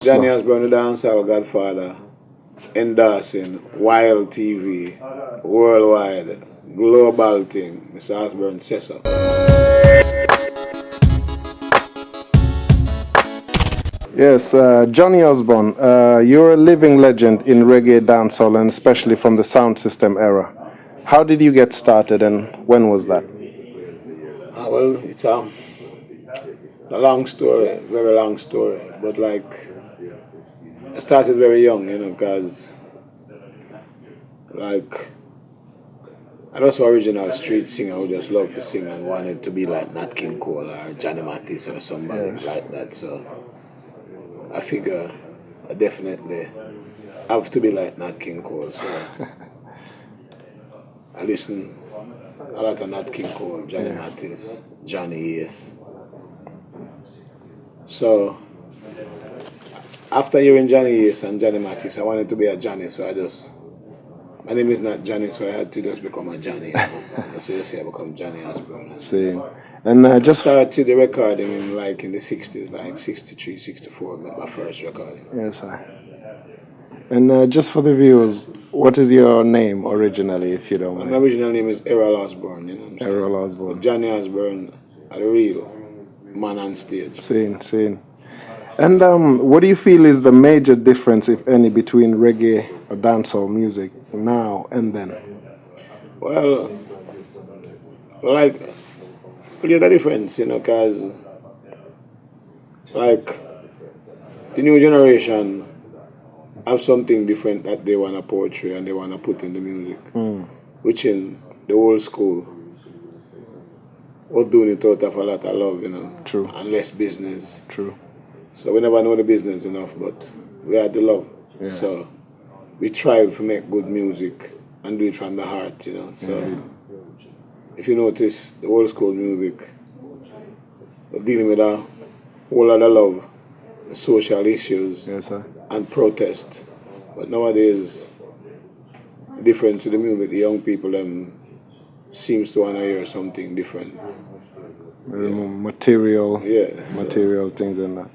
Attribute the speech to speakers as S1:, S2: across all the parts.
S1: Johnny Osbourne, the dancehall godfather, endorsing YLTV, worldwide, global thing. Mr. Osbourne says so.
S2: Yes, Johnny Osbourne, you're a living legend in reggae dancehall and especially from the sound system era. How did you get started and when was that?
S1: Well, it's a long story, very long story, but like, I started very young, because like, I was an original street singer who just loved to sing and wanted to be like Nat King Cole or Johnny Mathis or somebody like that. So I figure I definitely have to be like Nat King Cole. So I listen a lot of Nat King Cole, Johnny Mathis, Johnny Yes. So after hearing Johnny Yes and Johnny Mathis, I wanted to be a Johnny, so my name is not Johnny, so I had to just become a Johnny. So you see, I become Johnny Osbourne.
S2: See. And
S1: just started the recording in the 60s, like 63, 64, my first recording.
S2: Yes, sir. And just for the viewers, what is your name originally, if you don't mind?
S1: My original name is Errol Osbourne,
S2: Errol Osbourne.
S1: But Johnny Osbourne, a real man on stage.
S2: Seen. And what do you feel is the major difference, if any, between reggae or dancehall music now and then?
S1: Well, like, clear the difference, because, like, the new generation have something different that they want to portray and they want to put in the music, which in the old school was doing it out of a lot of love,
S2: True.
S1: And less business.
S2: True.
S1: So we never know the business enough, but we had the love. Yeah. So we tried to make good music and do it from the heart, So if you notice, the old school music, we're dealing with a whole lot of love, social issues, and protest. But nowadays, the difference to the music, the young people seems to want to hear something different.
S2: Material
S1: material
S2: things and that.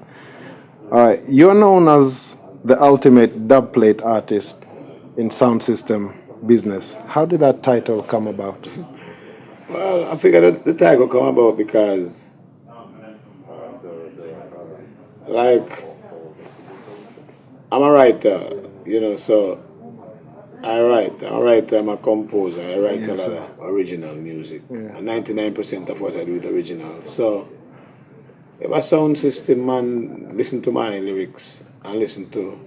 S2: All right, you're known as the ultimate dubplate artist in sound system business. How did that title come about?
S1: Well, I figured the title come about because, like, I'm a writer, so I write. I'm a writer, I'm a composer. I write a lot of original music. And 99% of what I do is original. So if a sound system man listen to my lyrics and listen to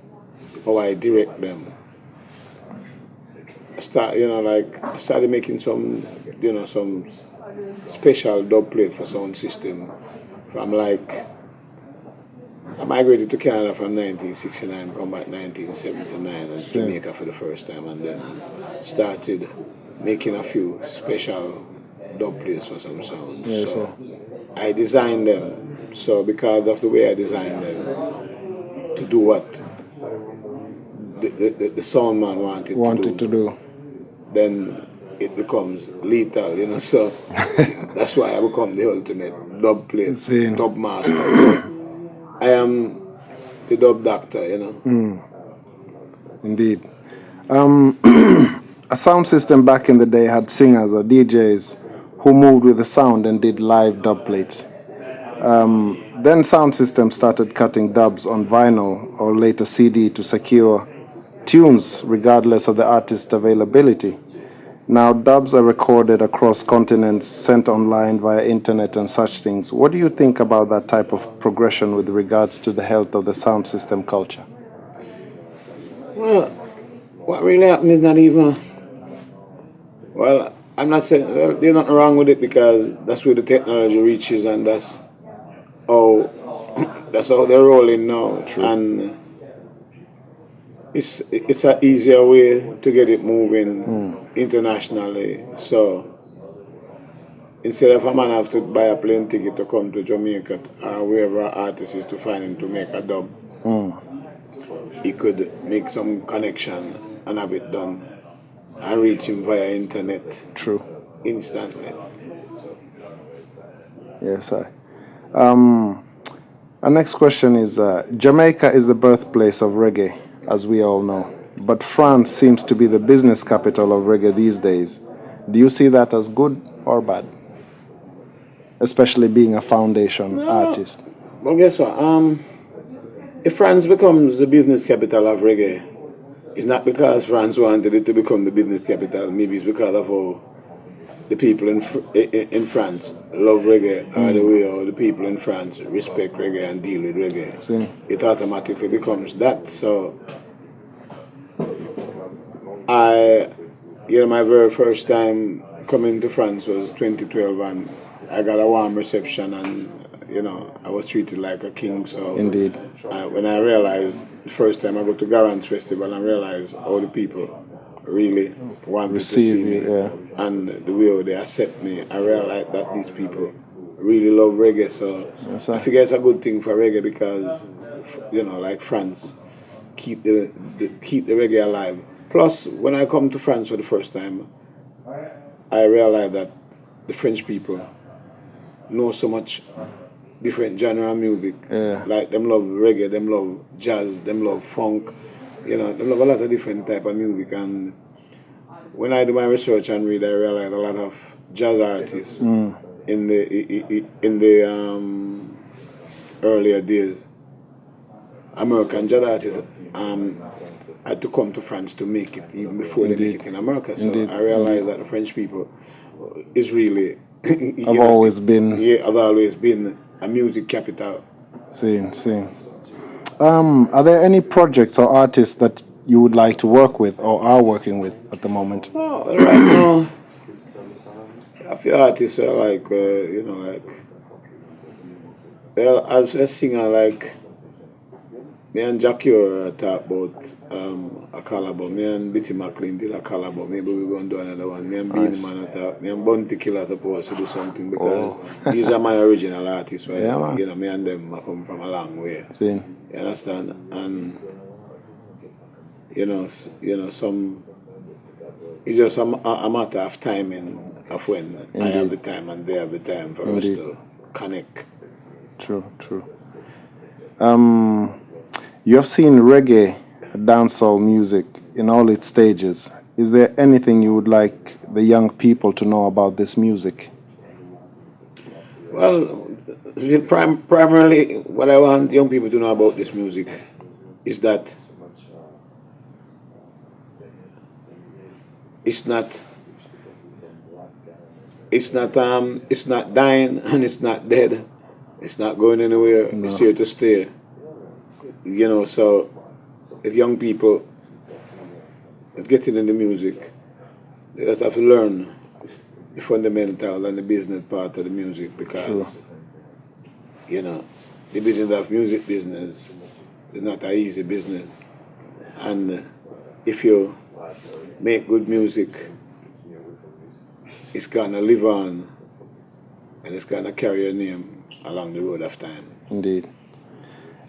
S1: how I direct them, I started making some special dub plate for sound system from I migrated to Canada from 1969, come back 1979 and Jamaica for the first time, and then started making a few special dub plates for some sounds. So I designed them. So because of the way I designed them, to do what the sound man wanted to do, then it becomes lethal, So that's why I become the ultimate dub plate, dub master. So I am the dub doctor,
S2: Indeed. A sound system back in the day had singers or DJs who moved with the sound and did live dub plates. Then sound systems started cutting dubs on vinyl or later CD to secure tunes regardless of the artist's availability. Now dubs are recorded across continents, sent online via internet and such things. What do you think about that type of progression with regards to the health of the sound system culture?
S1: Well, what really happened is not even... Well, I'm not saying there's nothing wrong with it because that's where the technology reaches and that's how they're rolling now.
S2: True.
S1: And it's an easier way to get it moving internationally. So instead of a man have to buy a plane ticket to come to Jamaica or wherever an artist is to find him to make a dub, he could make some connection and have it done and reach him via internet.
S2: True.
S1: Instantly.
S2: Yes, sir. Our next question is, Jamaica is the birthplace of reggae, as we all know. But France seems to be the business capital of reggae these days. Do you see that as good or bad? Especially being a foundation artist.
S1: Well, guess what? If France becomes the business capital of reggae, it's not because France wanted it to become the business capital. Maybe it's because of how the people in France love reggae, or the way how the people in France respect reggae and deal with reggae.
S2: See.
S1: It automatically becomes that. So, my very first time coming to France was 2012, and I got a warm reception, and I was treated like a king. So
S2: Indeed.
S1: When I realized the first time I go to Garance Festival and realized all the people really wanted to see me, and the way they accept me, I realized that these people really love reggae. So I figure it's a good thing for reggae because, like France, keep the reggae alive. Plus, when I come to France for the first time, I realized that the French people know so much different genre of music. Like them love reggae, them love jazz, them love funk, them love a lot of different type of music. And when I do my research and read, I realize a lot of jazz artists in the earlier days, American jazz artists, had to come to France to make it even before they make it in America. So I realized that the French people is really
S2: I've always
S1: been a music capital.
S2: Seen. Are there any projects or artists that you would like to work with or are working with at the moment?
S1: No, right now, a few artists are like, as a singer, like, me and Jackie talk about a collab. Me and Bitty McLean did a collab. Maybe we're going to do another one. Me and Beanie Man talk. Me and Bunty Killer supposed to do something because these are my original artists. Right?
S2: Yeah,
S1: me and them are come from a long way.
S2: See.
S1: You understand? And some. It's just a matter of timing of when I have the time and they have the time for us to connect.
S2: True. You have seen reggae, dancehall music in all its stages. Is there anything you would like the young people to know about this music?
S1: Well, primarily what I want young people to know about this music is that it's not dying and it's not dead. It's not going anywhere. No. It's here to stay. So if young people is getting into music, they just have to learn the fundamental and the business part of the music because, the business of music business is not an easy business. And if you make good music, it's going to live on and it's going to carry your name along the road of time.
S2: Indeed.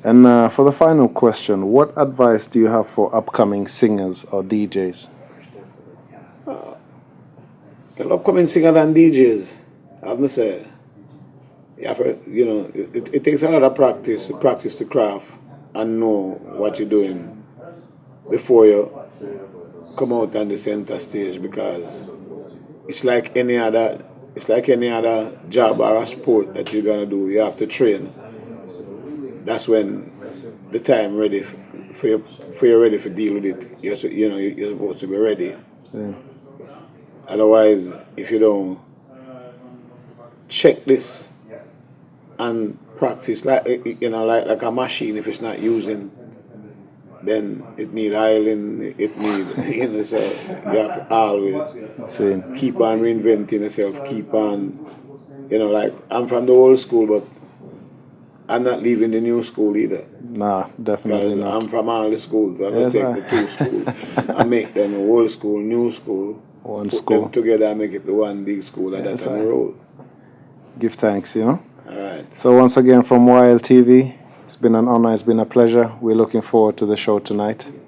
S2: And for the final question, what advice do you have for upcoming singers or DJs?
S1: Upcoming singers and DJs, I must say, it takes a lot of practice to practice the craft and know what you're doing before you come out on the center stage because it's like any other job or a sport that you're gonna do. You have to train. That's when the time ready for you ready to deal with it. You're supposed to be ready.
S2: Yeah.
S1: Otherwise, if you don't check this and practice like a machine, if it's not using, then it need oiling. It need so you have to always keep on reinventing yourself. Keep on, I'm from the old school, but I'm not leaving the new school either.
S2: Nah, definitely not.
S1: I'm from all the schools. I just take the two schools and make them old school, new school.
S2: One
S1: put
S2: school.
S1: them together and make it the one big school, and that's on the road.
S2: Give thanks,
S1: All right.
S2: So once again from YLTV, it's been an honor, it's been a pleasure. We're looking forward to the show tonight.